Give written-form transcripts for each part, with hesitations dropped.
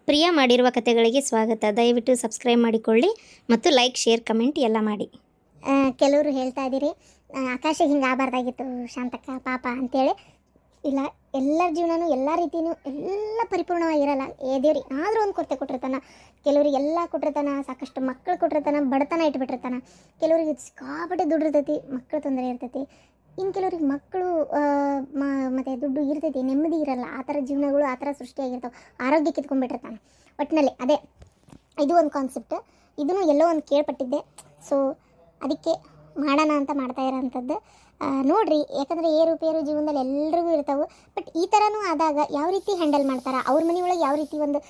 ಪ್ರಿಯ ಮಾಡಿರುವ ಕಥೆಗಳಿಗೆ ಸ್ವಾಗತ. ದಯವಿಟ್ಟು ಸಬ್ಸ್ಕ್ರೈಬ್ ಮಾಡಿಕೊಳ್ಳಿ ಮತ್ತು ಲೈಕ್, ಶೇರ್, ಕಮೆಂಟ್ ಎಲ್ಲ ಮಾಡಿ. ಕೆಲವರು ಹೇಳ್ತಾ ಇದ್ದೀರಿ ಆಕಾಶ ಹಿಂಗೆ ಆಗಬಾರ್ದಾಗಿತ್ತು ಶಾಂತಕ್ಕ ಪಾಪ ಅಂತೇಳಿ. ಇಲ್ಲ, ಎಲ್ಲರ ಜೀವನನೂ ಎಲ್ಲ ರೀತಿಯೂ ಎಲ್ಲ ಪರಿಪೂರ್ಣವಾಗಿರಲ್ಲ. ದೇವ್ರಿಗೆ ಆದರೂ ಒಂದು ಕೊರತೆ ಕೊಟ್ಟಿರ್ತಾನೆ. ಕೆಲವ್ರಿಗೆ ಎಲ್ಲ ಕೊಟ್ಟಿರ್ತಾನೆ, ಸಾಕಷ್ಟು ಮಕ್ಕಳು ಕೊಟ್ಟಿರ್ತಾನೆ, ಬಡತನ ಇಟ್ಬಿಟ್ಟಿರ್ತಾನೆ. ಕೆಲವ್ರಿಗೆ ಸಿಕ್ಕಾಪಟ್ಟೆ ದುಡ್ಡು ಇರ್ತೈತಿ, ಮಕ್ಕಳು ತೊಂದರೆ ಇರ್ತೈತಿ. ಇನ್ನು ಕೆಲವ್ರಿಗೆ ಮಕ್ಕಳು ಮತ್ತು ದುಡ್ಡು ಇರ್ತೈತಿ, ನೆಮ್ಮದಿ ಇರಲ್ಲ. ಆ ಥರ ಜೀವನಗಳು ಆ ಥರ ಸೃಷ್ಟಿಯಾಗಿರ್ತಾವೆ. ಆರೋಗ್ಯ ಕಿತ್ಕೊಂಡ್ಬಿಟ್ಟಿರ್ತಾನೆ. ಒಟ್ಟಿನಲ್ಲಿ ಅದೇ ಇದು ಒಂದು ಕಾನ್ಸೆಪ್ಟ್. ಇದನ್ನು ಎಲ್ಲೋ ಒಂದು ಕೇಳ್ಪಟ್ಟಿದ್ದೆ. ಸೊ ಅದಕ್ಕೆ ಮಾಡೋಣ ಅಂತ ಮಾಡ್ತಾ ಇರೋಂಥದ್ದು. ನೋಡಿರಿ, ಯಾಕಂದರೆ ಏರುಪೇರು ಜೀವನದಲ್ಲಿ ಎಲ್ರಿಗೂ ಇರ್ತಾವೆ. ಬಟ್ ಈ ಥರನೂ ಆದಾಗ ಯಾವ ರೀತಿ ಹ್ಯಾಂಡಲ್ ಮಾಡ್ತಾರೆ, ಅವ್ರ ಮನೆಯೊಳಗೆ ಯಾವ ರೀತಿ ಒಂದು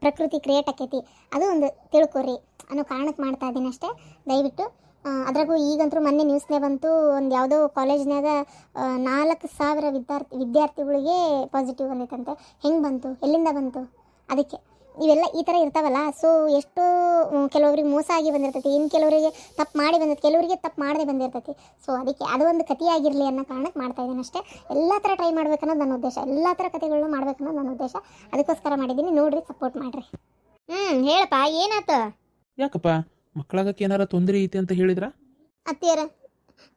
ಪ್ರಕೃತಿ ಕ್ರಿಯೇಟ್ ಆಕೈತಿ ಅದು ಒಂದು ತಿಳ್ಕೊರಿ ಅನ್ನೋ ಕಾರಣಕ್ಕೆ ಮಾಡ್ತಾ ಇದ್ದೀನಿ ಅಷ್ಟೇ. ದಯವಿಟ್ಟು ಅದ್ರಾಗೂ ಈಗಂತೂ ಮೊನ್ನೆ ನ್ಯೂಸ್ನೇ ಬಂತು, ಒಂದು ಯಾವುದೋ ಕಾಲೇಜ್ನಾಗ 4,000 ವಿದ್ಯಾರ್ಥಿಗಳಿಗೆ ಪಾಸಿಟಿವ್ ಬಂದೈತಂತೆ. ಹೆಂಗೆ ಬಂತು, ಎಲ್ಲಿಂದ ಬಂತು? ಅದಕ್ಕೆ ಇವೆಲ್ಲ ಈ ಥರ ಇರ್ತಾವಲ್ಲ. ಸೊ ಎಷ್ಟೋ ಕೆಲವರಿಗೆ ಮೋಸ ಆಗಿ ಬಂದಿರ್ತೈತಿ, ಇನ್ನು ಕೆಲವರಿಗೆ ತಪ್ಪು ಮಾಡಿ ಬಂದಿರ್ತೈತಿ, ಕೆಲವರಿಗೆ ತಪ್ಪು ಮಾಡದೆ ಬಂದಿರ್ತೈತಿ. ಸೊ ಅದಕ್ಕೆ ಅದು ಒಂದು ಕಥೆಯಾಗಿರಲಿ ಅನ್ನೋ ಕಾರಣಕ್ಕೆ ಮಾಡ್ತಾ ಇದ್ದೀನಿ ಅಷ್ಟೇ. ಎಲ್ಲ ಥರ ಟ್ರೈ ಮಾಡ್ಬೇಕನ್ನೋದು ನನ್ನ ಉದ್ದೇಶ, ಎಲ್ಲ ಥರ ಕಥೆಗಳನ್ನ ಮಾಡ್ಬೇಕನ್ನೋದು ನನ್ನ ಉದ್ದೇಶ. ಅದಕ್ಕೋಸ್ಕರ ಮಾಡಿದ್ದೀನಿ. ನೋಡಿರಿ, ಸಪೋರ್ಟ್ ಮಾಡಿರಿ. ಹೇಳಪ್ಪ, ಏನಾಯ್ತು? ಯಾಕಪ್ಪ, ಮಕ್ಕಳಾಗಕ್ಕೆ ಏನಾರ ತೊಂದರೆ ಐತೆ ಅಂತ ಹೇಳಿದ್ರ? ಅತ್ತಿಯರ,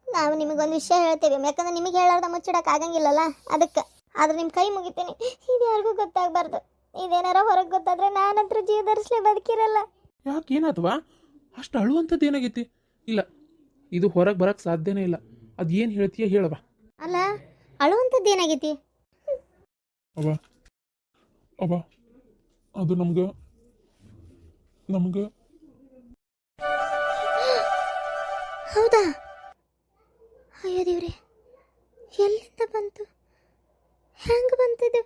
ನಾವು ನಿಮಗೊಂದು ವಿಷಯ ಹೇಳ್ತೇವೆ, ಯಾಕಂದ್ರೆ ನಿಮಗೆ ಹೇಳಾರ್ದ ಮುಚ್ಚಿಡಕ್ಕೆ ಆಗಂಗಿಲ್ಲಲ್ಲ. ಅದಕ್ಕೆ ಆದ್ರೆ ನಿಮ್ಮ ಕೈ ಮುಗಿತೀನಿ, ಇದು ಯಾರಿಗೂ ಗೊತ್ತಾಗಬಾರ್ದು. ಇದೇನಾರ ಹೊರಗೆ ಗೊತ್ತಾದ್ರೆ ನಾನಂತರೂ ಜೀವದರ್ಸ್ಲೇ ಬದುಕಿರಲ್ಲ. ಯಾಕೆ, ಏನಾತವಾ? ಅಷ್ಟು ಅಳುವಂಥದ್ದು ಏನಾಗೈತಿ? ಇಲ್ಲ, ಇದು ಹೊರಗೆ ಬರಕ್ಕೆ ಸಾಧ್ಯನೇ ಇಲ್ಲ. ಅದು ಏನು ಹೇಳ್ತೀಯ ಹೇಳವ. ಅಲ್ಲ, ಅಳುವಂಥದ್ದು ಏನಾಗೈತಿ? ಅವ ಅದು ನಮ್ಗೆ ಹೌದಾ? ಅಯ್ಯೋ ದೇವ್ರೆ, ಎಲ್ಲಿಂದ ಬಂತು? ಹೆಂಗೆ ಬಂತಿದೆ?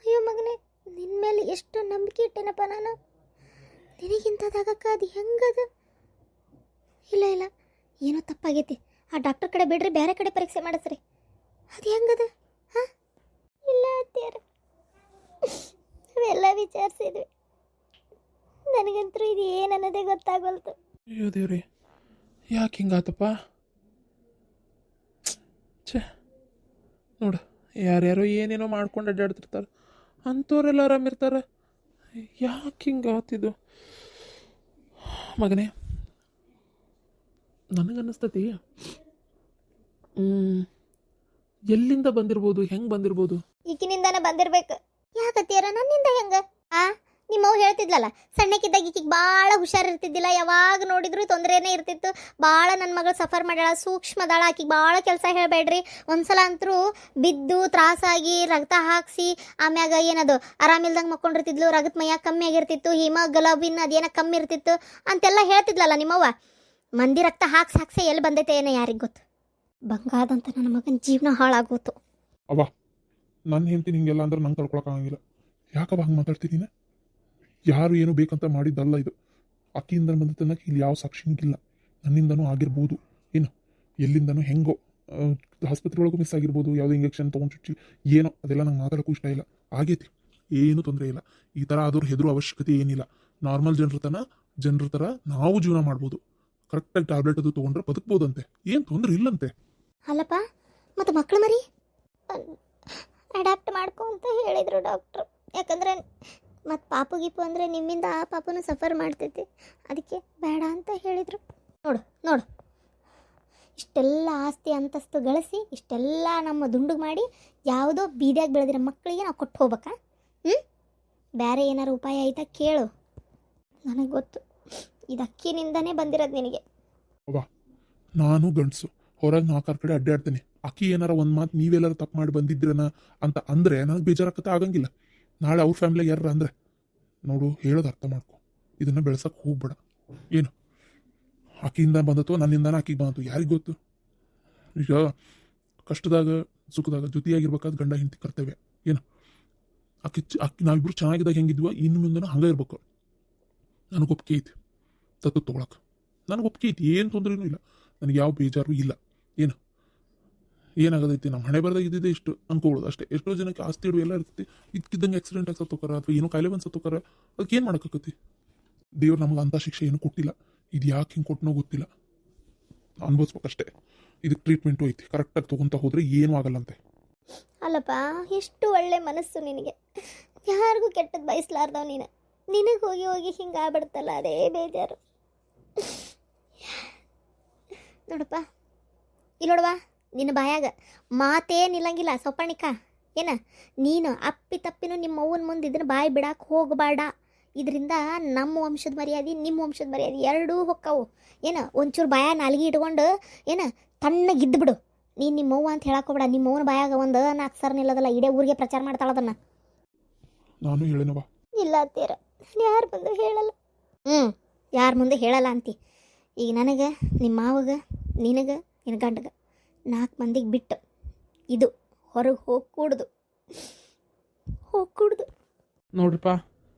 ಅಯ್ಯೋ ಮಗನೇ, ನಿನ್ನ ಮೇಲೆ ಎಷ್ಟು ನಂಬಿಕೆ ಇಟ್ಟೇನಪ್ಪ ನಾನು. ನಿನಗಿಂತದಾಗಕ್ಕ ಅದು ಹೆಂಗದ? ಇಲ್ಲ ಇಲ್ಲ, ಏನೋ ತಪ್ಪಾಗೈತಿ. ಆ ಡಾಕ್ಟರ್ ಕಡೆ ಬಿಡ್ರಿ, ಬೇರೆ ಕಡೆ ಪರೀಕ್ಷೆ ಮಾಡಿಸ್ರಿ. ಅದು ಹೆಂಗದ? ಹಾಂ, ಇಲ್ಲ ಅತ್ಯಾರ, ಅವೆಲ್ಲ ವಿಚಾರಿಸಿದ್ವಿ. ನನಗಂತೂ ಇದು ಏನನ್ನೋದೇ ಗೊತ್ತಾಗಲ್ತು. ಅಯ್ಯೋ ದೇವ್ರಿ, ಯಾಕೆ ಹಿಂಗಾತಪ್ಪ? ಛೇ, ನೋಡು, ಯಾರ್ಯಾರೋ ಏನೇನೋ ಮಾಡ್ಕೊಂಡು ಅಡ್ಡಾಡ್ತಿರ್ತಾರೆ, ಅಂಥವ್ರೆಲ್ಲ ಆರಾಮಿರ್ತಾರೆ. ಯಾಕೆ ಹಿಂಗಾತಿದ್ದು ಮಗನೇ? ನನಗನ್ನಿಸ್ತತಿ ಎಲ್ಲಿಂದ ಬಂದಿರ್ಬೋದು, ಹೆಂಗೆ ಬಂದಿರ್ಬೋದು? ಈಗಿನಿಂದಾನೆ ಬಂದಿರ್ಬೇಕು. ಯಾಕತ್ತೀರ ನನ್ನಿಂದ ಹೆಂಗ? ನಿಮ್ಮವ್ರು ಹೇಳ್ತಿದ್ಲಲ್ಲ, ಸಣ್ಣಕ್ಕಿದ್ದಾಗ ಈಕಿಗೆ ಭಾಳ ಹುಷಾರಿರ್ತಿದ್ದಿಲ್ಲ, ಯಾವಾಗ ನೋಡಿದ್ರು ತೊಂದರೆನೇ ಇರ್ತಿತ್ತು. ಭಾಳ ನನ್ನ ಮಗಳು ಸಫರ್ ಮಾಡ್ಯಾಳ, ಸೂಕ್ಷ್ಮದಾಳ, ಆಕಿಗೆ ಭಾಳ ಕೆಲಸ ಹೇಳಬೇಡ್ರಿ. ಒಂದ್ಸಲ ಅಂತರೂ ಬಿದ್ದು ತ್ರಾಸಾಗಿ ರಕ್ತ ಹಾಕಿಸಿ ಆಮ್ಯಾಗ ಏನದು ಆರಾಮಿಲ್ದಂಗೆ ಮಕ್ಕೊಂಡಿರ್ತಿದ್ಲು, ರಗತ್ ಮೈಯಾಗ ಕಮ್ಮಿ ಆಗಿರ್ತಿತ್ತು, ಹಿಮೋಗ್ಲೋಬಿನ್ ಅದೇನ ಕಮ್ಮಿ ಇರ್ತಿತ್ತು ಅಂತೆಲ್ಲ ಹೇಳ್ತಿದ್ಲಲ್ಲ ನಿಮ್ಮವ್ವ. ಮಂದಿ ರಕ್ತ ಹಾಕ್ಸಿ ಎಲ್ಲಿ ಬಂದೈತೆ ಏನೋ ಯಾರಿಗೆ ಗೊತ್ತು. ಬಂಗಾದಂತ ನನ್ನ ಮಗನ ಜೀವನ ಹಾಳಾಗೋತು. ಅವ ನನ್ನ ಹೇಳ್ತೀನಿ ಹಿಂಗೆಲ್ಲ ಅಂದ್ರೆ ನಂಗೆ ತಡ್ಕೊಳಕ್ಕಾಗಂಗಿಲ್ಲ. ಯಾಕವ ಹಂಗೆ ಮಾತಾಡ್ತಿದ್ದೀನಿ? ಯಾರು ಏನು ಬೇಕಂತ ಮಾಡಿದ್ದಲ್ಲ ಇದು. ಅಕ್ಕಿಯಿಂದ ಬಂದತನಕ್ಕೆ ಇಲ್ಲಿ ಯಾವ ಸಾಕ್ಷಿನಿಗಿಲ್ಲ. ನನ್ನಿಂದನೂ ಆಗಿರ್ಬೋದು, ಏನು ಎಲ್ಲಿಂದನೂ ಹೆಂಗೋ ಆಸ್ಪತ್ರೆ ಒಳಗೂ ಮಿಸ್ ಆಗಿರ್ಬೋದು, ಯಾವುದೋ ಇಂಜೆಕ್ಷನ್ ತೊಗೊಂಡು ಚುಚ್ಚಿ ಏನೋ, ಅದೆಲ್ಲ ನಂಗೆ ಮಾತಾಡೋಕ್ಕೂ ಇಷ್ಟ ಇಲ್ಲ. ಆಗೈತಿ, ಏನೂ ತೊಂದರೆ ಇಲ್ಲ. ಈ ಥರ ಆದರೂ ಹೆದರೋ ಅವಶ್ಯಕತೆ ಏನಿಲ್ಲ. ನಾರ್ಮಲ್ ಜನರ ಥರ ನಾವು ಜೀವನ ಮಾಡ್ಬೋದು. ಕರೆಕ್ಟಾಗಿ ಟ್ಯಾಬ್ಲೆಟ್ ಅದು ತೊಗೊಂಡ್ರೆ ಬದುಕ್ಬೋದಂತೆ, ಏನು ತೊಂದರೆ ಇಲ್ಲಂತೆ. ಅಲ್ಲಪ್ಪ, ಮತ್ತು ಮಕ್ಕಳು ಮರಿ ಅಡ್ಯಾಪ್ಟ್ ಮಾಡ್ಕೊ ಅಂತ ಹೇಳಿದರು ಡಾಕ್ಟ್ರು. ಯಾಕಂದ್ರೆ ಮತ್ತು ಪಾಪು ಗೀಪು ಅಂದರೆ ನಿಮ್ಮಿಂದ ಆ ಪಾಪನು ಸಫರ್ ಮಾಡ್ತೈತಿ, ಅದಕ್ಕೆ ಬೇಡ ಅಂತ ಹೇಳಿದರು. ನೋಡು, ಇಷ್ಟೆಲ್ಲ ಆಸ್ತಿ ಅಂತಸ್ತು ಗಳಿಸಿ ಇಷ್ಟೆಲ್ಲ ನಮ್ಮ ದುಂಡು ಮಾಡಿ ಯಾವುದೋ ಬೀದಿಯಾಗಿ ಬೆಳೆದಿರೋ ಮಕ್ಕಳಿಗೆ ನಾವು ಕೊಟ್ಟು ಹೋಗ್ಬೇಕಾ? ಬೇರೆ ಏನಾರು ಉಪಾಯ ಆಯ್ತಾ ಕೇಳು. ನನಗೆ ಗೊತ್ತು, ಇದು ಅಕ್ಕಿನಿಂದನೇ ಬಂದಿರೋದು ನಿನಗೆ. ಅವ್ವ, ನಾನು ಗಂಡಸು, ಹೊರಗೆ 4 ಕಡೆ ಅಡ್ಡಾಡ್ತೇನೆ. ಅಕ್ಕಿ ಏನಾರ ಒಂದು ಮಾತು ನೀವೆಲ್ಲರೂ ತಪ್ಪು ಮಾಡಿ ಬಂದಿದ್ರನ ಅಂತ ಅಂದರೆ ನನಗೆ ಬೇಜಾರಾಗತ್ತೆ, ಆಗಂಗಿಲ್ಲ. ನಾಳೆ ಅವ್ರ ಫ್ಯಾಮಿಲಿಗೆ ಯಾರು ಅಂದರೆ ನೋಡು, ಹೇಳೋದು ಅರ್ಥ ಮಾಡ್ಕೊ. ಇದನ್ನು ಬೆಳೆಸೋಕೆ ಹೋಗ್ಬೇಡ. ಏನು ಆಕಿಯಿಂದ ಬಂದತ್ತೋ ನನ್ನಿಂದಾನ ಆಕಿಗೆ ಬಂದತ್ತು ಯಾರಿಗೆ ಗೊತ್ತು? ಈಗ ಕಷ್ಟದಾಗ ಸುಖದಾಗ ಜೊತೆಯಾಗಿರ್ಬೇಕಾದ ಗಂಡ ಹೆಂಡತಿ ಕರ್ತವ್ಯ. ಏನು ಅಕ್ಕಿ ನಾವಿಬ್ರು ಚೆನ್ನಾಗಿದ್ದಾಗ ಹೆಂಗಿದ್ವ, ಇನ್ನು ಮುಂದೆ ಹಂಗೆ ಇರ್ಬೇಕು. ನನಗೆ ಒಪ್ಪಿಗೆ ಐತಿ ತತ್ತು ತೊಗೊಳಕ್ಕೆ, ನನಗೆ ಒಪ್ಪಿಗೆ ಐತಿ, ಏನು ತೊಂದರೆನೂ ಇಲ್ಲ, ನನಗೆ ಯಾವ ಬೇಜಾರು ಇಲ್ಲ. ಏನಾಗೋದೈತಿ, ನಮ್ಮ ಹಣೆ ಬರದಾಗ ಇದ್ದಿದ್ದೆ ಇಷ್ಟು ಅನ್ಕೊಳ್ಳೋದು ಅಷ್ಟೇ. ಎಷ್ಟೋ ಜನಕ್ಕೆ ಆಸ್ತಿ ಇಡುವ ಎಲ್ಲ ಇರ್ತೈತಿ, ಇದಕ್ಕಿದ್ದಂಗೆ ಆಕ್ಸಿಡೆಂಟ್ ಆಗಿ ಸತ್ತೋಕಾರ ಅಥವಾ ಏನೋ ಕಾಯಿಲೆ ಬಂದು ಸತ್ತೋಕಾರ. ಅದಕ್ಕೆ ಏನು ಮಾಡೋಕ್ಕಾಗತ್ತಿ? ದೇವ್ರು ನಮಗೆ ಅಂಥ ಶಿಕ್ಷೆ ಏನೂ ಕೊಟ್ಟಿಲ್ಲ. ಇದು ಯಾಕೆ ಹಿಂಗೆ ಕೊಟ್ಟನೋ ಗೊತ್ತಿಲ್ಲ, ಅನ್ಭವಿಸ್ಬೇಕಷ್ಟೇ. ಇದಕ್ಕೆ ಟ್ರೀಟ್ಮೆಂಟು ಐತಿ, ಕರೆಕ್ಟಾಗಿ ತೊಗೊತಾ ಹೋದರೆ ಏನೂ ಆಗಲ್ಲಂತೆ. ಅಲ್ಲಪ್ಪ, ಎಷ್ಟು ಒಳ್ಳೆ ಮನಸ್ಸು ನಿನಗೆ. ಯಾರಿಗೂ ಕೆಟ್ಟದ್ದು ಬಯಸ್ಲಾರ್ದವ್ ನೀನು. ನಿನಗೆ ಹೋಗಿ ಹೋಗಿ ಹಿಂಗೆ ಆಗ್ಬಿಡ್ತಲ್ಲ, ಅದೇ ಬೇಜಾರು. ನೋಡಪ್ಪ, ಇಲ್ಲಿ ನೋಡುವ, ನಿನ್ನ ಬಾಯಾಗ ಮಾತೇ ನಿಲ್ಲಂಗಿಲ್ಲ ಸೌಪರ್ಣಿಕ. ಏನ ನೀನು ಅಪ್ಪಿ ತಪ್ಪಿನೂ ನಿಮ್ಮ ಅವ್ವನ ಮುಂದೆ ಇದನ್ನು ಬಾಯಿ ಬಿಡಕ್ಕೆ ಹೋಗಬೇಡ. ಇದರಿಂದ ನಮ್ಮ ವಂಶದ ಮರ್ಯಾದೆ, ನಿಮ್ಮ ವಂಶದ ಮರ್ಯಾದೆ ಎರಡೂ ಹೊಕ್ಕವು. ಏನು ಒಂಚೂರು ಬಾಯ ನಾಲ್ಗೆ ಇಟ್ಕೊಂಡು ಏನು ತಣ್ಣಗಿದ್ದು ಬಿಡು. ನೀನು ನಿಮ್ಮ ಅವ್ವ ಅಂತ ಹೇಳಕ್ಕೆ ಹೋಗ್ಬೇಡ. ನಿಮ್ಮ ಅವ್ವನ ಬಾಯಾಗ ಒಂದು ನಾಲ್ಕು ಸರ್ ನಿಲ್ಲದಲ್ಲ, ಇಡೇ ಊರಿಗೆ ಪ್ರಚಾರ ಮಾಡ್ತಾಳ ಅದನ್ನು. ನಾನು ಹೇಳೇನವ. ಇಲ್ಲ ಅತ್ತೀರ, ಯಾರು ಬಂದು ಹೇಳಲ್ಲ. ಯಾರ ಮುಂದೆ ಹೇಳಲ್ಲ ಅಂತಿ. ಈಗ ನನಗೆ, ನಿಮ್ಮ ಮಾವಗೆ, ನಿನಗೆ, ನಿನ್ನ ಗಂಡಗೆ 4 ಮಂದಿಗೆ ಬಿಟ್ಟು ಇದು ಹೊರಗೆ ಹೋಗಿ ಕೂಡ್ದು. ನೋಡ್ರಿಪ್ಪ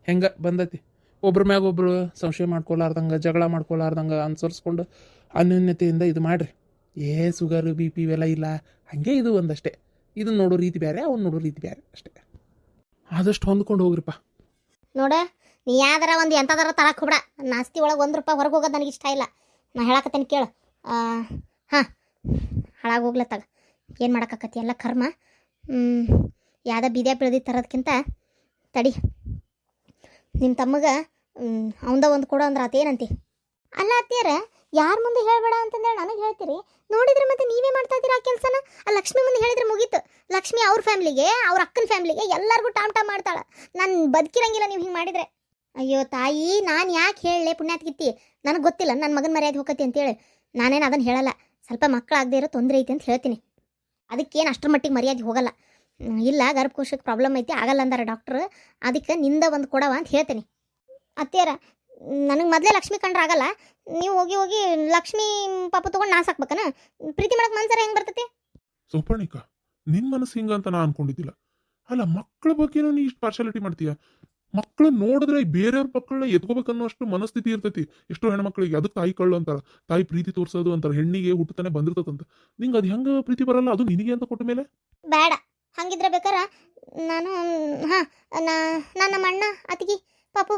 ಹೆಂಗೆ ಬಂದತಿ. ಒಬ್ರ ಮ್ಯಾಗ ಒಬ್ರು ಸಂಶಯ ಮಾಡ್ಕೊಲಾರ್ದಂಗೆ, ಜಗಳ ಮಾಡ್ಕೊಲಾರ್ದಂಗೆ ಅನುಸರಿಸ್ಕೊಂಡು ಅನ್ಯೋನ್ಯತೆಯಿಂದ ಇದು ಮಾಡಿರಿ. ಸುಗರು ಬಿ ಪಿ ಇವೆಲ್ಲ ಇಲ್ಲ. ಹಾಗೆ ಇದು ಒಂದಷ್ಟೇ. ಇದನ್ನ ನೋಡೋ ರೀತಿ ಬೇರೆ, ಅವ್ನು ನೋಡೋ ರೀತಿ ಬೇರೆ ಅಷ್ಟೇ. ಆದಷ್ಟು ಹೊಂದ್ಕೊಂಡು ಹೋಗ್ರಿಪ್ಪ. ನೋಡ, ನೀ ಯಾವ್ದಾರ ಒಂದು ಎಂಥದಾರ ತರಕ್ಕೆ ಹೋಗ್ಬೇಡ. ನಾಸ್ತಿ ಒಳಗೆ ₹1 ಹೊರಗೆ ಹೋಗೋದು ನನಗೆ ಇಷ್ಟ ಇಲ್ಲ. ನಾ ಹೇಳಕತ್ತೇನೆ ಕೇಳು. ಹಾಂ, ಹಾಳಾಗಿ ಹೋಗ್ಲತ್ತಾಗ ಏನು ಮಾಡೋಕ್ಕಾಕತಿ, ಎಲ್ಲ ಕರ್ಮ. ಯಾವ್ದ ಬೀದ್ಯಾ ಬೆಳೆದಿ ತರೋದಕ್ಕಿಂತ ತಡಿ, ನಿಮ್ಮ ತಮ್ಮಗೆ ಅವಂದ ಒಂದು ಕೊಡೋ ಅಂದ್ರೆ ಆತೇನಂತಿ. ಅಲ್ಲ ಅತ್ತಿಯಾರ, ಯಾರ ಮುಂದೆ ಹೇಳಬೇಡ ಅಂತಂದೇಳಿ ನನಗೆ ಹೇಳ್ತೀರಿ. ನೋಡಿದ್ರೆ ಮತ್ತೆ ನೀವೇ ಮಾಡ್ತಾ ಇದ್ದೀರಾ ಆ ಕೆಲಸನ. ಆ ಲಕ್ಷ್ಮಿ ಮುಂದೆ ಹೇಳಿದ್ರೆ ಮುಗೀತು. ಲಕ್ಷ್ಮಿ ಅವ್ರ ಫ್ಯಾಮ್ಲಿಗೆ, ಅವ್ರ ಅಕ್ಕನ ಫ್ಯಾಮ್ಲಿಗೆ ಎಲ್ಲರಿಗೂ ಟಾಮ್ ಮಾಡ್ತಾಳೆ. ನಾನು ಬದುಕಿರಂಗಿಲ್ಲ ನೀವು ಹಿಂಗೆ ಮಾಡಿದರೆ. ಅಯ್ಯೋ ತಾಯಿ, ನಾನು ಯಾಕೆ ಹೇಳಲೆ ಪುಣ್ಯಾತ್ಗಿತ್ತಿ? ನನಗೆ ಗೊತ್ತಿಲ್ಲ ನನ್ನ ಮಗನ ಮರ್ಯಾದೆ ಹೋಗತಿ ಅಂತೇಳಿ. ನಾನೇನು ಅದನ್ನು ಹೇಳಲ್ಲ. ಸ್ವಲ್ಪ ಮಕ್ಕಳಾಗದೇ ಇರೋ ತೊಂದರೆ ಐತೆ ಅಂತ ಹೇಳ್ತೀನಿ. ಅದಕ್ಕೇನು ಅಷ್ಟರ ಮಟ್ಟಿಗೆ ಮರ್ಯಾದೆ ಹೋಗಲ್ಲ. ಇಲ್ಲ, ಗರ್ಭಕೋಶಕ್ಕೆ ಪ್ರಾಬ್ಲಮ್ ಐತಿ, ಆಗಲ್ಲ ಅಂದಾರ ಡಾಕ್ಟ್ರು. ಅದಕ್ಕೆ ನಿಂದ ಒಂದು ಕೊಡವ ಅಂತ ಹೇಳ್ತೀನಿ. ಅತ್ತಿಯಾರ, ನನಗೆ ಮೊದಲೇ ಲಕ್ಷ್ಮಿ ಕಂಡ್ರೆ ಆಗಲ್ಲ. ನೀವು ಹೋಗಿ ಹೋಗಿ ಲಕ್ಷ್ಮಿ ಪಾಪ ತೊಗೊಂಡು ನಾ ಸಾಕ್ಬೇಕನ? ಪ್ರೀತಿ ಮಾಡಕ್ಕೆ ಮನ್ಸರ ಹೆಂಗೆ ಬರ್ತೈತಿ? ಸೌಪರ್ಣಿಕ, ನಿನ್ ಮನಸ್ಸು ಹಿಂಗಂತ ನಾ ಅನ್ಕೊಂಡಿದ್ದಿಲ್ಲ. ಅಲ್ಲ, ಮಕ್ಕಳ ಬಗ್ಗೆನೂ ನೀ ಇಷ್ಟು ಪಾರ್ಶಾಲಿಟಿ ಮಾಡ್ತೀಯ. ಮಕ್ಕಳು ನೋಡಿದ್ರೆ ಬೇರೆಯವ್ರ ಮಕ್ಕಳನ್ನ ಎತ್ಕೋಬೇಕನ್ನೋ ಅಷ್ಟು ಮನಸ್ಥಿತಿ ಇರ್ತೈತಿ ಎಷ್ಟೋ ಹೆಣ್ಮಕ್ಳಿಗೆ. ಅದಕ್ಕೆ ತಾಯಿ ಕಳ್ಳು ಅಂತಾರ, ತಾಯಿ ಪ್ರೀತಿ ತೋರಿಸೋದು ಅಂತಾರೆ. ಹೆಣ್ಣಿಗೆ ಹುಟ್ಟತಾನೆ ಬಂದಿರ್ತದಂತ. ನಿಂಗೆ ಅದು ಹೆಂಗೆ ಪ್ರೀತಿ ಬರಲ್ಲ, ಅದು ನಿನಗೆ ಅಂತ ಕೊಟ್ಟ ಮೇಲೆ? ಬೇಡ, ಹಂಗಿದ್ರೆ ಬೇಕಾರೆ ನಾನು ನಾನು ನಮ್ಮ ಅಣ್ಣ ಅತ್ತಿಗೆ ಪಾಪು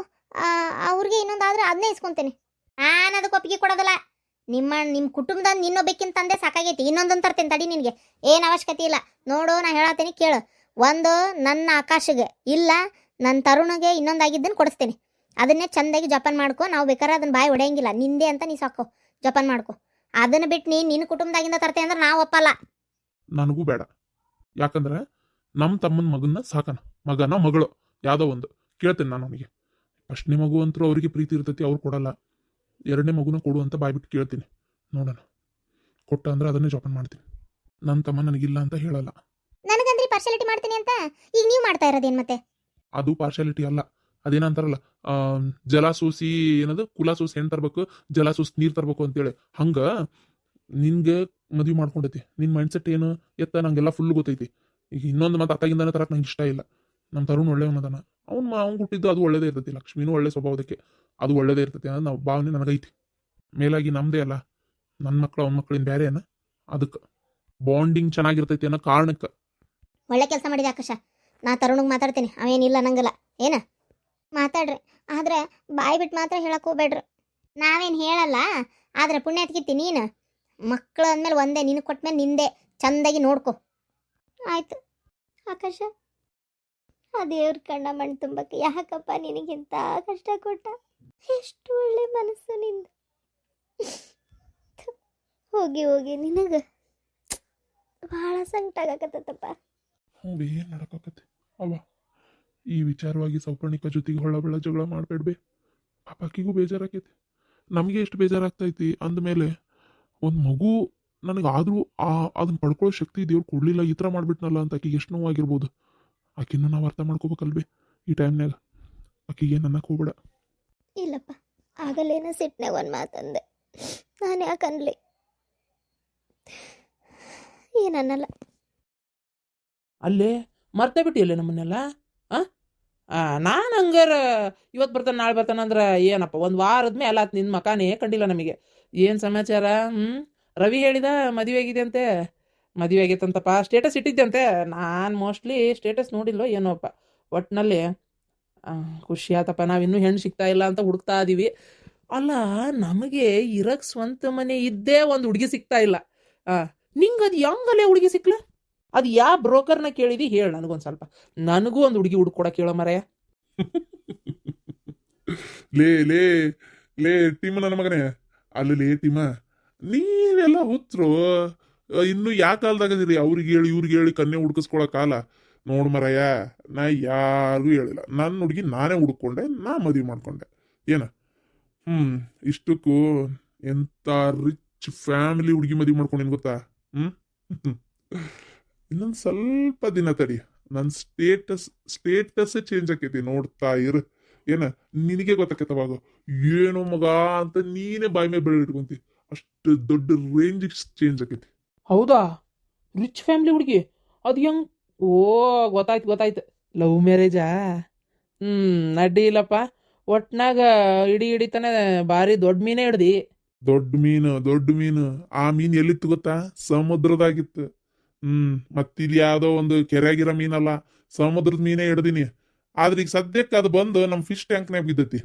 ಅವ್ರಿಗೆ ಇನ್ನೊಂದಾದ್ರೆ ಅದನ್ನೇ ಇಸ್ಕೊತೇನೆ. ನಾನು ಅದಕ್ಕೆ ಒಪ್ಪಿಗೆ ಕೊಡೋದಲ್ಲ. ನಿಮ್ಮ ಕುಟುಂಬದ ನಿನ್ನೊಬ್ಬಕ್ಕಿಂತ ತಂದೆ ಸಾಕಾಗೈತಿ. ಇನ್ನೊಂದನ್ನು ತರ್ತೇನೆ ತಡಿ, ನಿನಗೆ ಏನು ಅವಶ್ಯಕತೆ ಇಲ್ಲ. ನೋಡು, ನಾ ಹೇಳತ್ತೀನಿ ಕೇಳು. ಒಂದು ನನ್ನ ಆಕಾಶಗೆ, ಇಲ್ಲ ನನ್ನ ತರುಣಿಗೆ ಇನ್ನೊಂದಾಗಿದ್ದನ್ನು ಕೊಡಿಸ್ತೇನೆ. ಅದನ್ನೇ ಚೆಂದಾಗಿ ಜಪಾನ್ ಮಾಡ್ಕೊ. ನಾವು ಬೇಕಾದ್ರೆ ಅದನ್ನ ಬಾಯಿ ಹೊಡೆಯಂಗಿಲ್ಲ. ನಿಂದೆ ಅಂತ ನೀ ಸಾಕೋ, ಜಪಾನ್ ಮಾಡ್ಕೊ. ಅದನ್ನು ಬಿಟ್ಟು ನಿನ್ನ ಕುಟುಂಬದಾಗಿಂದ ತರ್ತೇನೆ ಅಂದ್ರೆ ನಾವು ಒಪ್ಪಲ್ಲ. ನನಗೂ ಬೇಡ. ಯಾಕಂದ್ರೆ ನಮ್ಮ ತಮ್ಮನ ಮಗನ್ನ ಸಾಕನ, ಮಗನ ಮಗಳು ಯಾವುದೋ ಒಂದು ಕೇಳ್ತೇನೆ ನಾನು ಅವನಿಗೆ. ಫಸ್ಟ್ನೇ ಮಗು ಅಂತೂ ಅವ್ರಿಗೆ ಪ್ರೀತಿ ಇರ್ತೈತಿ, ಅವ್ರು ಕೊಡಲ್ಲ. 2ನೇ ಮಗುನ ಕೊಡು ಅಂತ ಬಾಯ್ಬಿಟ್ಟು ಕೇಳ್ತೀನಿ. ನೋಡೋಣ, ಕೊಟ್ಟ ಅಂದ್ರೆ ಅದನ್ನೇ ಜೋಪಾನ ಮಾಡ್ತೀನಿ. ನನ್ನ ತಮ್ಮ ನನಗಿಲ್ಲ ಅಂತ ಹೇಳಲ್ಲ. ನನಗಂದ್ರೆ ಪಾರ್ಶಾಲಿಟಿ ಮಾಡ್ತೀನಿ ಅಂತ ಈಗ ನೀವು ಮಾಡ್ತಾ ಇರೋದೇನು ಮತ್ತೆ? ಅದು ಪಾರ್ಶಾಲಿಟಿ ಅಲ್ಲ. ಅದೇನಂತಾರಲ್ಲ, ಜಲಸೂಸಿ ಏನದು, ಕುಲಸೂಸಿ ಹೆಣ್ಣು ತರ್ಬೇಕು, ಜಲಸೂಸಿ ನೀರು ತರ್ಬೇಕು ಅಂತೇಳಿ. ಹಂಗೆ ನಿನ್ಗೆ ಮದುವೆ ಮಾಡ್ಕೊಂಡೈತಿ. ನಿನ್ನ ಮೈಂಡ್ಸೆಟ್ ಏನು ಎತ್ತ ನಂಗೆಲ್ಲ ಫುಲ್ ಗೊತ್ತೈತಿ. ಈಗ ಇನ್ನೊಂದು ಮತ್ತೆ ಅತ್ತಾಗಿಂದಾನೆ ತರಕ್ಕೆ ನಂಗೆ ಇಷ್ಟ ಇಲ್ಲ. ನಮ್ಮ ತರುಣ್ ಒಳ್ಳೆಯವನದನ. ಅವ್ನು ಹುಟ್ಟಿದ್ದು ಅದು ಒಳ್ಳೇದೇ ಇರ್ತೈತಿ. ಲಕ್ಷ್ಮೀನೂ ಒಳ್ಳೆ ಸ್ವಭಾವದಕ್ಕೆ, ಅದು ಒಳ್ಳೇದೇ ಇರ್ತೈತಿ ಅನ್ನೋದು ನಾವು ಭಾವನೆ ನನಗೈತಿ. ಮೇಲಾಗಿ ನಮ್ಮದೇ ಅಲ್ಲ, ನನ್ನ ಮಕ್ಕಳು ಅವ್ನ ಮಕ್ಕಳಿಂದ ಬೇರೆ ಏನ, ಅದಕ್ಕೆ ಬಾಂಡಿಂಗ್ ಚೆನ್ನಾಗಿರ್ತೈತಿ ಅನ್ನೋ ಕಾರಣಕ್ಕೆ. ಒಳ್ಳೆ ಕೆಲಸ ಮಾಡಿದೆ ಆಕಾಶ. ನಾ ತರುಣಿಗೆ ಮಾತಾಡ್ತೀನಿ, ಅವೇನಿಲ್ಲ ನಂಗಲ್ಲ. ಏನ ಮಾತಾಡ್ರಿ, ಆದ್ರೆ ಬಾಯಿ ಬಿಟ್ಟು ಮಾತ್ರ ಹೇಳಕ್ಕೆ ಹೋಗ್ಬೇಡ್ರಿ. ನಾವೇನು ಹೇಳಲ್ಲ, ಆದ್ರೆ ಪುಣ್ಯಾತ್ಕಿತ್ತಿ ನೀನು. ಮಕ್ಕಳು ಅಂದಮೇಲೆ ಒಂದೇ, ನಿನಗೆ ಕೊಟ್ಮೇಲೆ ನಿಂದೆ ಚಂದಾಗಿ ನೋಡ್ಕೊ. ಆಯ್ತು ಆಕಾಶ, ಆ ದೇವ್ರ ಕಣ್ಣ ಮಣ್ಣು ತುಂಬಕ್ಕೆ ಯಾಕಪ್ಪ ನಿನಗಿಂತ ಕಷ್ಟ ಕೊಟ್ಟ? ಎಷ್ಟು ಒಳ್ಳೆ ಮನಸ್ಸು ನಿಂದು. ಹೋಗಿ ಹೋಗಿ ನಿನಗೆ ಭಾಳ ಸಂಕಟ ಆಗಕತ್ತಪ್ಪ. ಹ್ಞೂ, ಏನು ನಡಕಾಕತ್ತೆ ಅವ್ವ. ಈ ವಿಚಾರವಾಗಿ ಸೌಪರ್ಣಿಕ ಜೊತೆಗೆ ಹೊಳ್ಳಬಳ್ಳ ಜಗಳ ಮಾಡಬೇಡ್ಬೇ. ಪಾಪಾಕಿಗೂ ಬೇಜಾರಾಕೈತಿ, ನಮಗೆ ಎಷ್ಟು ಬೇಜಾರಾಗ್ತೈತಿ. ಅಂದಮೇಲೆ ಒಂದು ಮಗು ನನಗಾದರೂ ಅದನ್ನ ಪಡ್ಕೊಳ್ಳೋ ಶಕ್ತಿ ದೇವ್ರು ಕೊಡಲಿಲ್ಲ, ಈ ಥರ ಮಾಡಿಬಿಟ್ನಲ್ಲ ಅಂತ ಆಕಿಗೆ ಎಷ್ಟು ನೋವಾಗಿರ್ಬೋದು. ಆಕಿನ್ನೂ ನಾವು ಅರ್ಥ ಮಾಡ್ಕೋಬೇಕಲ್ವೇ ಈ ಟೈಮ್ನಾಗ. ಆಕಿಗೆ ಅನ್ನಕ್ಕೆ ಹೋಗ್ಬೇಡ. ಇಲ್ಲಪ್ಪ, ಆಗಲೇನೋ ಸಿಟ್ನಾಗ ಒಂದು ಮಾತಂದೆ. ನಾನು ಯಾಕನ್ಲಿ, ಏನನ್ನಲ್ಲ. ಅಲ್ಲೇ ಮರ್ತೇ ಬಿಟ್ಟಿಯಲ್ಲೇ ನಮ್ಮನ್ನೆಲ್ಲ. ನಾನು ಹಂಗಾರ ಇವತ್ತು ಬರ್ತಾನೆ ನಾಳೆ ಬರ್ತಾನೆ ಅಂದ್ರೆ ಏನಪ್ಪ, ಒಂದು ವಾರದ ಮೇಲೆ ಆತು ನಿನ್ನ ಮಕಾನೇ ಕಂಡಿಲ್ಲ ನಮಗೆ. ಏನು ಸಮಾಚಾರ? ರವಿ ಹೇಳಿದ ಮದುವೆ ಆಗಿದೆ ಅಂತೆ. ಮದುವೆ ಆಗೈತಂತಪ್ಪ, ಸ್ಟೇಟಸ್ ಇಟ್ಟಿದ್ದಂತೆ. ನಾನು ಮೋಸ್ಟ್ಲಿ ಸ್ಟೇಟಸ್ ನೋಡಿಲ್ಲೋ ಏನೋಪ್ಪ. ಒಟ್ಟಿನಲ್ಲಿ ಖುಷಿ ಆತಪ್ಪ. ನಾವಿನ್ನೂ ಹೆಣ್ಣು ಸಿಗ್ತಾ ಇಲ್ಲ ಅಂತ ಹುಡುಕ್ತಾ ಇದೀವಿ. ಅಲ್ಲ, ನಮಗೆ ಇರಕ್ಕೆ ಸ್ವಂತ ಮನೆ ಇದ್ದೇ ಒಂದು ಹುಡುಗಿ ಸಿಗ್ತಾ ಇಲ್ಲ. ನಿಂಗೆ ಅದು ಹೆಂಗಲ್ಲೇ ಹುಡುಗಿ ಸಿಕ್ಲ? ಅದು ಯಾ ಬ್ರೋಕರ್ನ ಕೇಳಿದಿ ಹೇಳ ನನಗೊಂದು ಸ್ವಲ್ಪ. ನನಗೂ ಒಂದು ಹುಡುಗಿ ಹುಡುಕೊಡಕ್ಕೆ ಕೇಳೋ ಮರೆಯ. ಲೇ ಲೇ ಲೇ ಟೀಮ ನನ್ನ ಮಗನೇ, ಅಲ್ಲಿ ಟೀಮ, ನೀವೆಲ್ಲ ಹುಚ್ಚರು. ಇನ್ನು ಯಾ ಕಾಲದಾಗದಿರಿ ಅವ್ರಿಗೆ ಹೇಳಿ ಇವ್ರಿಗೆ ಹೇಳಿ ಕನ್ಯೆ ಹುಡ್ಕಿಸ್ಕೊಳೋ ಕಾಲ. ನೋಡು ಮರಯ್ಯ, ನಾ ಯಾರಿಗೂ ಹೇಳಿಲ್ಲ, ನನ್ನ ಹುಡುಗಿ ನಾನೇ ಹುಡ್ಕೊಂಡೆ, ನಾ ಮದುವೆ ಮಾಡ್ಕೊಂಡೆ. ಏನ ಇಷ್ಟಕ್ಕೂ ಎಂತ ರಿಚ್ ಫ್ಯಾಮಿಲಿ ಹುಡುಗಿ ಮದುವೆ ಮಾಡ್ಕೊಂಡೇನು ಗೊತ್ತಾ? ಇನ್ನೊಂದು ಸ್ವಲ್ಪ ದಿನ ತಡಿ, ನನ್ನ ಸ್ಟೇಟಸ್ ಚೇಂಜ್ ಆಕೈತಿ, ನೋಡ್ತಾ ಇರು. ಏನ ನಿನಗೆ ಗೊತ್ತಾಕೈತವಾಗ ಏನೋ ಮಗ ಅಂತ ನೀನೇ ಬಾಯಿ ಮೇಲೆ ಬೆಳೆ ಇಟ್ಕೊಂತಿ. ಅಷ್ಟು ದೊಡ್ಡ ರೇಂಜ್ ಚೇಂಜ್ ಆಕೈತಿ. ಹೌದಾ? ರಿಚ್ ಫ್ಯಾಮಿಲಿ ಹುಡುಗಿ ಅದು ಹೆಂಗ್? ಓ, ಗೊತ್ತಾಯ್ತು. ಲವ್ ಮ್ಯಾರೇಜಾ? ಅಡ್ಡಿ ಇಲ್ಲಪ್ಪ. ಒಟ್ನಾಗ ಇಡಿತಾನೆ ಭಾರಿ ದೊಡ್ಡ ಮೀನೇ ಹಿಡ್ದಿ. ದೊಡ್ಡ ಮೀನು. ಆ ಮೀನ್ ಎಲ್ಲಿತ್ತು ಗೊತ್ತಾ? ಸಮುದ್ರದಾಗಿತ್ತು. ಮತ್ತಿಲ್ಲಿ ಯಾವ್ದೋ ಒಂದು ಕೆರೆಯಾಗಿರೋ ಮೀನಲ್ಲ, ಸಮುದ್ರದ ಮೀನೇ ಹಿಡ್ದಿನಿ. ಆದ್ರೆ ಈಗ ಸದ್ಯಕ್ಕೆ ಅದು ಬಂದು ನಮ್ಮ ಫಿಶ್ ಟ್ಯಾಂಕ್ನಾಗ ಬಿದ್ದೈತಿ.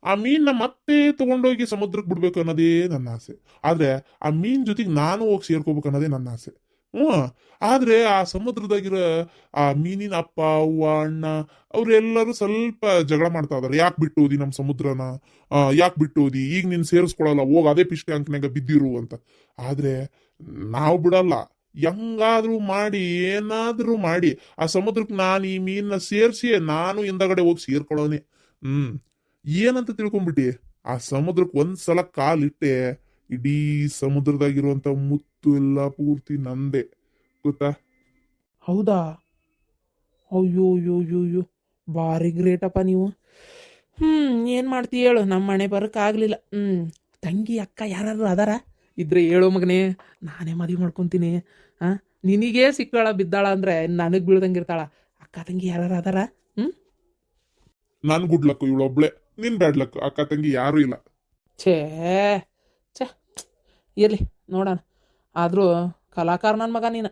ಆ ಮೀನ್ನ ಮತ್ತೆ ತಗೊಂಡೋಗಿ ಸಮುದ್ರಕ್ಕೆ ಬಿಡ್ಬೇಕು ಅನ್ನೋದೇ ನನ್ನ ಆಸೆ. ಆದ್ರೆ ಆ ಮೀನ್ ಜೊತೆಗೆ ನಾನು ಹೋಗಿ ಸೇರ್ಕೋಬೇಕು ಅನ್ನೋದೇ ನನ್ನ ಆಸೆ. ಆದ್ರೆ ಆ ಸಮುದ್ರದಾಗಿರೋ ಆ ಮೀನಿನ ಅಪ್ಪ ಅವ್ವ ಅಣ್ಣ ಅವ್ರೆಲ್ಲರೂ ಸ್ವಲ್ಪ ಜಗಳ ಮಾಡ್ತಾ ಇದಾರೆ. ಯಾಕೆ ಬಿಟ್ಟು ಹೋದಿ ನಮ್ಮ ಸಮುದ್ರನ, ಯಾಕೆ ಬಿಟ್ಟು ಹೋದಿ, ಈಗ ನೀನ್ ಸೇರಿಸ್ಕೊಳಲ್ಲ, ಹೋಗಿ ಅದೇ ಫಿಶ್ ಟ್ಯಾಂಕ್ನಾಗ ಬಿದ್ದಿರು ಅಂತ. ಆದ್ರೆ ನಾವು ಬಿಡಲ್ಲ. ಹೆಂಗಾದ್ರೂ ಮಾಡಿ ಏನಾದ್ರೂ ಮಾಡಿ ಆ ಸಮುದ್ರಕ್ಕೆ ನಾನು ಈ ಮೀನ್ನ ಸೇರಿಸಿ ನಾನು ಹಿಂದಗಡೆ ಹೋಗಿ ಸೇರ್ಕೊಳ್ಳೋನೆ. ಏನಂತ ತಿಳ್ಕೊಂಡ್ಬಿಟ್ಟಿ? ಆ ಸಮುದ್ರಕ್ಕೆ ಒಂದ್ಸಲ ಕಾಲಿಟ್ಟೆ, ಇಡೀ ಸಮುದ್ರದಾಗಿರುವಂತ ಮುತ್ತು ಎಲ್ಲ ಪೂರ್ತಿ ನಂದೆ, ಗೊತ್ತಾ? ಹೌದಾ? ಅಯ್ಯೋ ಭಾರಿ ಗ್ರೇಟಪ್ಪ ನೀವು. ಏನು ಮಾಡ್ತೀಯ ಹೇಳು, ನಮ್ಮ ಮನೆ ಬರೋಕ್ಕಾಗಲಿಲ್ಲ. ತಂಗಿ ಅಕ್ಕ ಯಾರು ಅದಾರ ಇದ್ರೆ ಹೇಳೋ ಮಗನೇ, ನಾನೇ ಮದುವೆ ಮಾಡ್ಕೊತೀನಿ. ನಿನಗೇ ಸಿಕ್ಕಾಳ ಬಿದ್ದಾಳ ಅಂದ್ರೆ ನನಗೆ ಬೀಳ್ದಂಗಿರ್ತಾಳ. ಅಕ್ಕ ತಂಗಿ ಯಾರು ಅದಾರ? ನನ್ ಗುಡ್ ಲಕ್ ಇವಳೊಬ್ಳೆ, ನಿನ್ ಬ್ಯಾಡ್ ಲಕ್. ಅಕ್ಕ ತಂಗಿ ಯಾರು ಇಲ್ಲ. ಛೇ ಇರ್ಲಿ ನೋಡೋಣ. ಆದ್ರೂ ಕಲಾಕಾರ ನನ್ನ ಮಗ ನೀನು.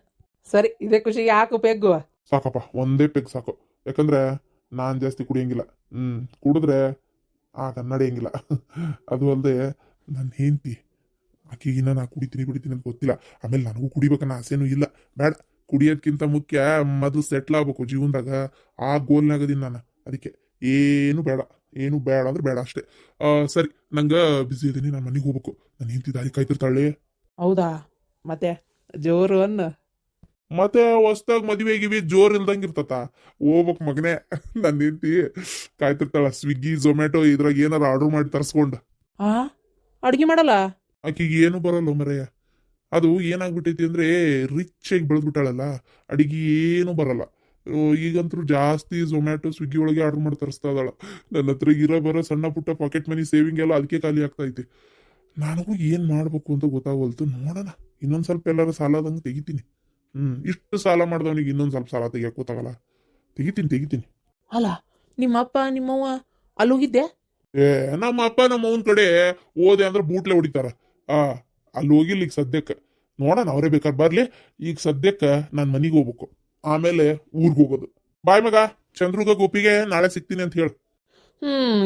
ಸರಿ, ಇದೇ ಖುಷಿಗೆ ಯಾಕೆ ಉಪಯೋಗ? ಸಾಕಪ್ಪ, ಒಂದೇ ಪೆಗ್ ಸಾಕು. ಯಾಕಂದ್ರೆ ನಾನ್ ಜಾಸ್ತಿ ಕುಡಿಯಂಗಿಲ್ಲ. ಕುಡಿದ್ರೆ ಆಗ ನಡೆಯಂಗಿಲ್ಲ. ಅದು ಅಲ್ಲದೆ ನನ್ನ ಹೆಂಡತಿ, ಆಕೆಗಿನ್ನ ನಾ ಕುಡಿತೀನಿ ಅಂತ ಗೊತ್ತಿಲ್ಲ. ಆಮೇಲೆ ನನಗೂ ಕುಡಿಬೇಕನ್ನ ಆಸೆನೂ ಇಲ್ಲ. ಬೇಡ, ಕುಡಿಯೋದ್ಕಿಂತ ಮುಖ್ಯ ಮೊದಲು ಸೆಟ್ಲ್ ಆಗ್ಬೇಕು ಜೀವನದಾಗ. ಆ ಗೋಲ್ನಾಗದೀನಿ ನಾನು. ಅದಕ್ಕೆ ಏನು ಬೇಡ ಅಂದ್ರೆ ಬೇಡ ಅಷ್ಟೇ. ಸರಿ, ನಂಗೆ ಬಿಸಿ ಇದೀನಿ, ನಾನು ಮನೆಗೆ ಹೋಗ್ಬೇಕು. ನನ್ನ ಹೆಂಡತಿ ದಾರಿ ಕಾಯ್ತಿರ್ತಾಳೆ. ಹೌದಾ? ಮತ್ತೆ ಜೋರು ಅನ್ನ. ಮತ್ತೆ ಹೊಸ್ದಾಗ್ ಮದುವೆಗಿವಿ ಜೋರ್ ಇಲ್ದಂಗಿರ್ತತ. ಹೋಗ್ಬೇಕು ಮಗನೇ. ನನ್ನ ಹೆಂಡತಿ ಕಾಯ್ತಿರ್ತಾಳ. ಸ್ವಿಗ್ಗಿ ಝೊಮ್ಯಾಟೊ ಇದ್ರಾಗ ಏನಾರ ಆರ್ಡರ್ ಮಾಡಿ ತರಿಸ್ಕೊಂಡು. ಅಡ್ಗೆ ಮಾಡಲ್ಲ ಆಕೆಗೆ ಏನು ಬರಲ್ಲ ಮರೆಯ. ಅದು ಏನಾಗ್ಬಿಟ್ಟೈತಿ ಅಂದ್ರೆ ರಿಚ್ ಆಗಿ ಬೆಳೆದ್ಬಿಟ್ಟಾಳಲ್ಲ, ಅಡಿಗೆ ಏನು ಬರಲ್ಲ. ಈಗಂತೂ ಜಾಸ್ತಿ ಝೊಮ್ಯಾಟೊ ಸ್ವಿಗ್ಗಿ ಒಳಗೆ ಆರ್ಡರ್ ಮಾಡಿ ತರಿಸ್ತಾ ಇದ್ದಾಳ. ನನ್ನ ಹತ್ರ ಬರೋ ಸಣ್ಣ ಪುಟ್ಟ ಪಾಕೆಟ್ ಮನಿ ಸೇವಿಂಗ್ ಎಲ್ಲ ಅದಕ್ಕೆ ಖಾಲಿ ಆಗ್ತಾ ಐತಿ. ನನಗೂ ಏನ್ ಮಾಡ್ಬೇಕು ಅಂತ ಗೊತ್ತಾಗವಲ್ತು. ನೋಡೋಣ, ಇನ್ನೊಂದ್ ಸ್ವಲ್ಪ ಎಲ್ಲಾರು ಸಾಲದಂಗೆ ತೆಗಿತೀನಿ. ಇಷ್ಟು ಸಾಲ ಮಾಡ್ದವನಿಗೆ ಇನ್ನೊಂದ್ ಸ್ವಲ್ಪ ಸಾಲ ತೆಗಿಯಕ್ ಗೊತ್ತಾಗಲ್ಲ. ತೆಗಿತೀನಿ. ಅಲ್ಲ, ನಿಮ್ಮಪ್ಪ ನಿಮ್ಮವ್ವ ಅಲ್ಲೋಗಿದ್ದೆ? ನಮ್ಮ ಅಪ್ಪ ನಮ್ಮ ಅವನ ಕಡೆ ಓದೆ ಅಂದ್ರೆ ಬೂಟ್ಲೆ ಹೊಡಿತಾರ. ಅಲ್ಲಿ ಹೋಗಿಲ್ಲ ಈಗ ಸದ್ಯಕ್ಕೆ. ನೋಡೋಣ, ಅವರೇ ಬೇಕಾದ್ರೆ ಬರ್ಲಿ. ಈಗ ಸದ್ಯಕ್ಕೆ ನಾನು ಮನೆಗೆ ಹೋಗ್ಬೇಕು, ಆಮೇಲೆ ಊರ್ಗ್ ಹೋಗೋದು. ಬಾಯ್ ಮಗ, ಚಂದ್ರುಗ ಗೋಪಿಗೆ ನಾಳೆ ಸಿಗ್ತೀನಿ ಅಂತ ಹೇಳು.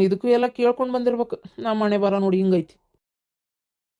ಇದಕ್ಕೂ ಎಲ್ಲ ಕೇಳ್ಕೊಂಡು ಬಂದಿರ್ಬೇಕು. ನಮ್ಮ ಮನೆ ಬರ ನೋಡಿ ಹಿಂಗೈತಿ.